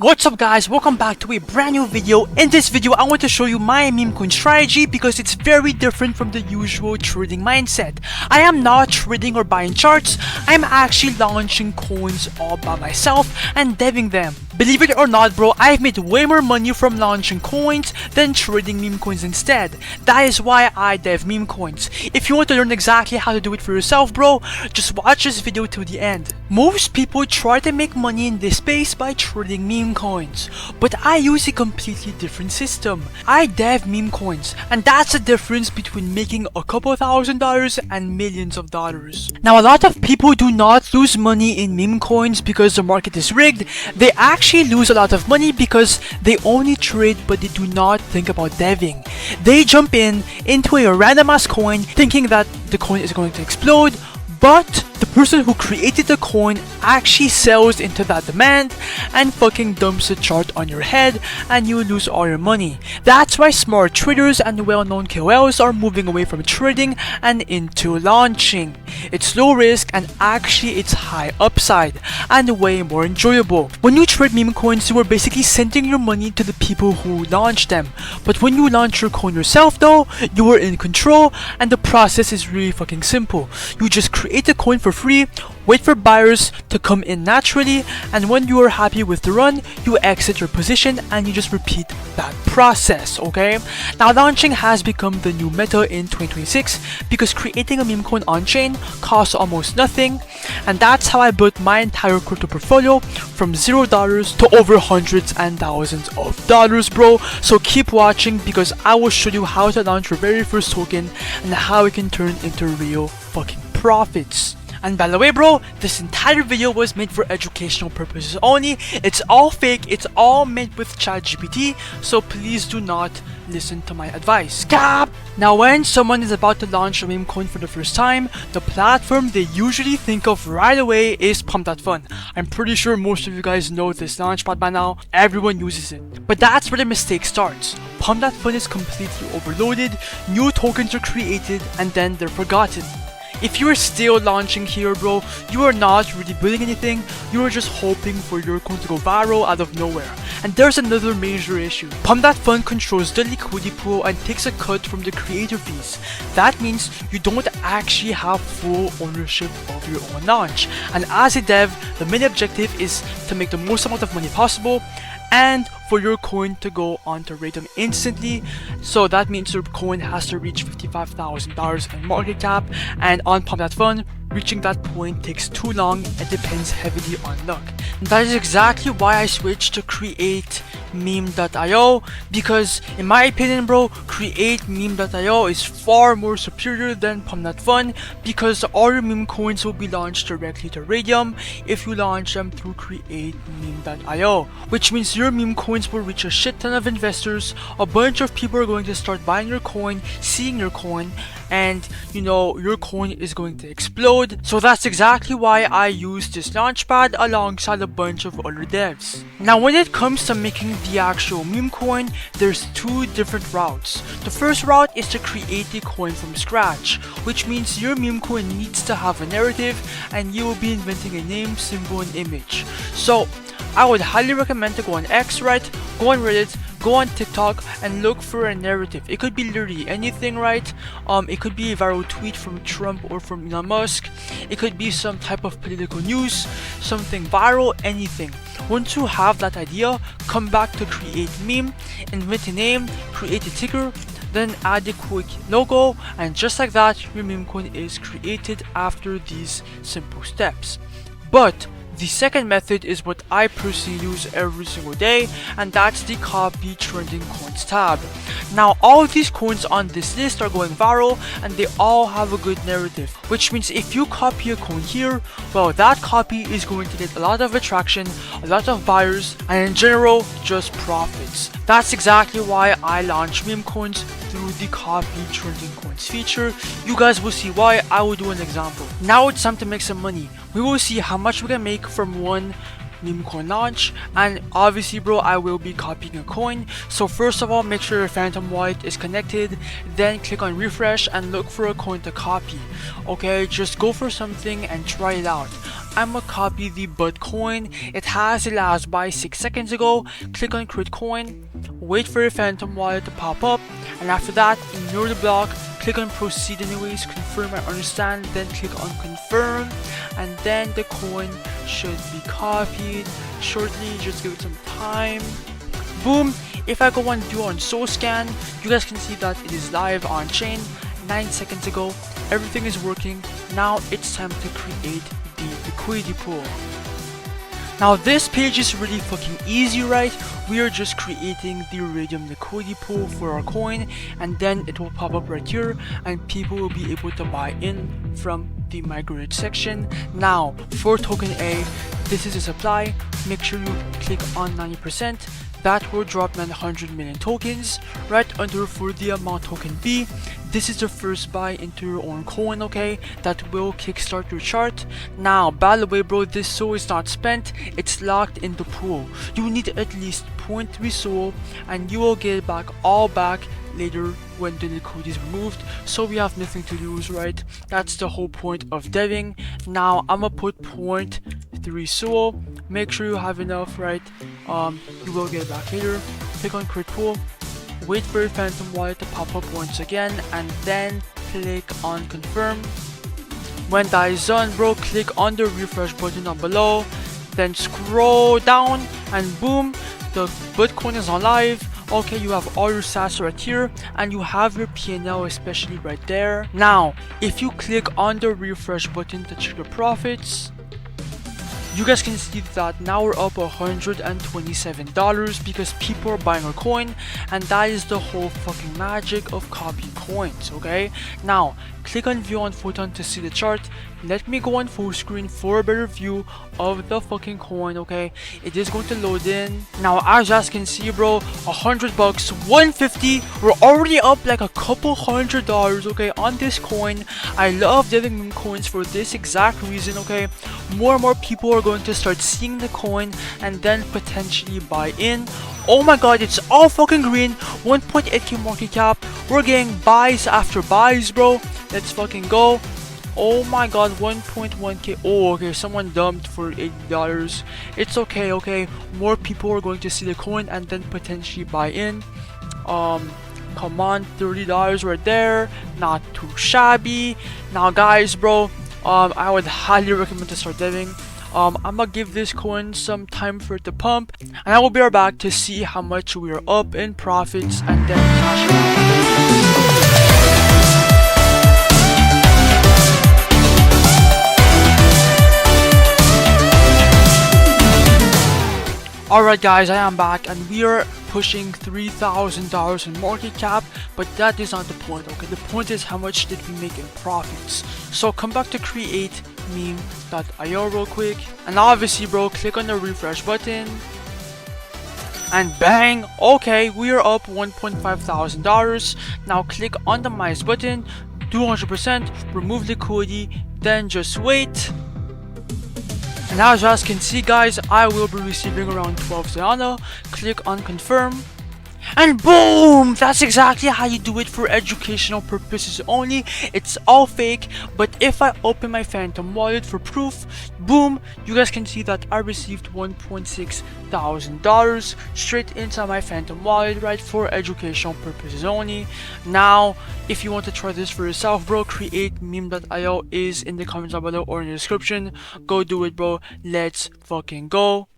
What's up guys, welcome back to a brand new video. In this video I want to show you my Memecoin strategy because it's very different from the usual trading mindset. I am not trading or buying charts, I'm actually launching coins all by myself and deving them. Believe it or not bro, I've made way more money from launching coins than trading meme coins instead. That is why I dev meme coins. If you want to learn exactly how to do it for yourself bro, just watch this video to the end. Most people try to make money in this space by trading meme coins, but I use a completely different system. I dev meme coins, and that's the difference between making a couple $1,000s and millions of dollars. Now a lot of people do not lose money in meme coins because the market is rigged. They actually lose a lot of money because they only trade but they do not think about deving. They jump into a random ass coin thinking that the coin is going to explode, but the person who created the coin actually sells into that demand and fucking dumps the chart on your head and you lose all your money. That's why smart traders and well-known KOLs are moving away from trading and into launching. It's low risk and actually it's high upside and way more enjoyable. When you trade meme coins, you are basically sending your money to the people who launched them. But when you launch your coin yourself though, you are in control and the process is really fucking simple. You just create a coin for free, wait for buyers to come in naturally, and when you are happy with the run, you exit your position and you just repeat that process, okay? Now launching has become the new meta in 2026 because creating a meme coin on-chain costs almost nothing, and that's how I built my entire crypto portfolio from $0 to over hundreds and thousands of dollars, bro. So keep watching because I will show you how to launch your very first token and how it can turn into real fucking profits. And by the way bro, this entire video was made for educational purposes only. It's all fake, it's all made with ChatGPT, so please do not listen to my advice. Cap! Now when someone is about to launch a meme coin for the first time, the platform they usually think of right away is Pump.Fun. I'm pretty sure most of you guys know this launchpad by now, everyone uses it. But that's where the mistake starts. Pump.Fun is completely overloaded, new tokens are created and then they're forgotten. If you are still launching here bro, you are not really building anything, you are just hoping for your coin to go viral out of nowhere. And there's another major issue. Pump.Fun controls the liquidity pool and takes a cut from the creator fees. That means you don't actually have full ownership of your own launch. And as a dev, the main objective is to make the most amount of money possible and for your coin to go onto Raydium instantly. So that means your coin has to reach $55,000 in market cap, and on Pump.Fun, reaching that point takes too long and depends heavily on luck. And that is exactly why I switched to Create Meme.io, because in my opinion bro, Create Meme.io is far more superior than Pump.Fun because all your meme coins will be launched directly to Raydium if you launch them through Create Meme.io, which means your meme coins will reach a shit ton of investors. A bunch of people are going to start buying your coin, seeing your coin, and you know your coin is going to explode. So that's exactly why I use this launchpad alongside a bunch of other devs. Now when it comes to making the actual meme coin, there's two different routes. The first route is to create a coin from scratch, which means your meme coin needs to have a narrative and you will be inventing a name, symbol, and image. So I would highly recommend to go on X, right? Go on Reddit, go on TikTok and look for a narrative. It could be literally anything, right? It could be a viral tweet from Trump or from Elon Musk. It could be some type of political news, something viral, anything. Once you have that idea, come back to create meme, invent a name, create a ticker, then add a quick logo, and just like that, your meme coin is created after these simple steps. But the second method is what I personally use every single day, and that's the copy trending coins tab. Now all of these coins on this list are going viral and they all have a good narrative, which means if you copy a coin here, well that copy is going to get a lot of attraction, a lot of buyers, and in general just profits. That's exactly why I launch meme coins through the copy trending coins feature. You guys will see why. I will do an example. Now it's time to make some money. We will see how much we can make from one Memecoin launch, and obviously bro I will be copying a coin. So first of all, make sure your Phantom wallet is connected, then click on refresh and look for a coin to copy. Okay, just go for something and try it out. I'ma copy the Bud coin. It has the last buy 6 seconds ago. Click on create coin, wait for your Phantom wallet to pop up, and after that ignore the block, click on proceed anyways, confirm I understand, then click on confirm, and then the coin should be copied shortly. Just give it some time. Boom. If I go on do on soul scan, you guys can see that it is live on chain 9 seconds ago. Everything is working. Now it's time to create the liquidity pool. Now this page is really fucking easy, right? We are just creating the Raydium liquidity pool for our coin, and then it will pop up right here and people will be able to buy in from the migrate section. Now for token A, this is a supply. Make sure you click on 90%. That will drop 900 million tokens. Right under for the amount token B, this is the first buy into your own coin, okay? That will kickstart your chart. Now, by the way bro, this soul is not spent, it's locked in the pool. You need at least 0.3 soul and you will get it back all back later when the liquidity is removed, so we have nothing to lose, right? That's the whole point of deving. Now I'ma put 0.3 soul. Make sure you have enough, right? You will get it back later. Click on create pool, wait for your Phantom wallet to pop up once again, and then click on confirm. When that is done bro, click on the refresh button down below, then scroll down and boom, the Bitcoin is on live. Okay, you have all your sats right here and you have your PNL especially right there. Now if you click on the refresh button to check your profits, you guys can see that now we're up $127 because people are buying our coin, and that is the whole fucking magic of copying coins. Okay, now click on view on Photon to see the chart. Let me go on full screen for a better view of the fucking coin. Okay, it is going to load in. Now as you guys can see bro, $100, 150, we're already up like a couple $100, okay, on this coin. I love deving meme coins for this exact reason. Okay, more and more people are going to start seeing the coin and then potentially buy in. Oh my god, it's all fucking green. 1.8k market cap. We're getting buys after buys bro. Let's fucking go. Oh my god, 1.1k. Oh, okay, someone dumped for $80. It's okay, okay. More people are going to see the coin and then potentially buy in. Come on, $30 right there. Not too shabby. Now guys bro, I would highly recommend to start deving. I'm gonna give this coin some time for it to pump, and I will be right back to see how much we are up in profits and then cash out. Alright guys, I am back and we are pushing $3,000 in market cap, but that is not the point. Okay, the point is how much did we make in profits. So come back to create meme.io real quick, and obviously bro, click on the refresh button and bang, okay, we are up $1,500. Now click on the minus button, do 100%, remove liquidity, then just wait. And as you guys can see guys, I will be receiving around 12 Solana. Click on confirm. And boom! That's exactly how you do it for educational purposes only. It's all fake, but if I open my Phantom wallet for proof, boom, you guys can see that I received $1,600 straight into my Phantom wallet, right, for educational purposes only. Now, if you want to try this for yourself, bro, create meme.io is in the comments down below or in the description. Go do it, bro. Let's fucking go.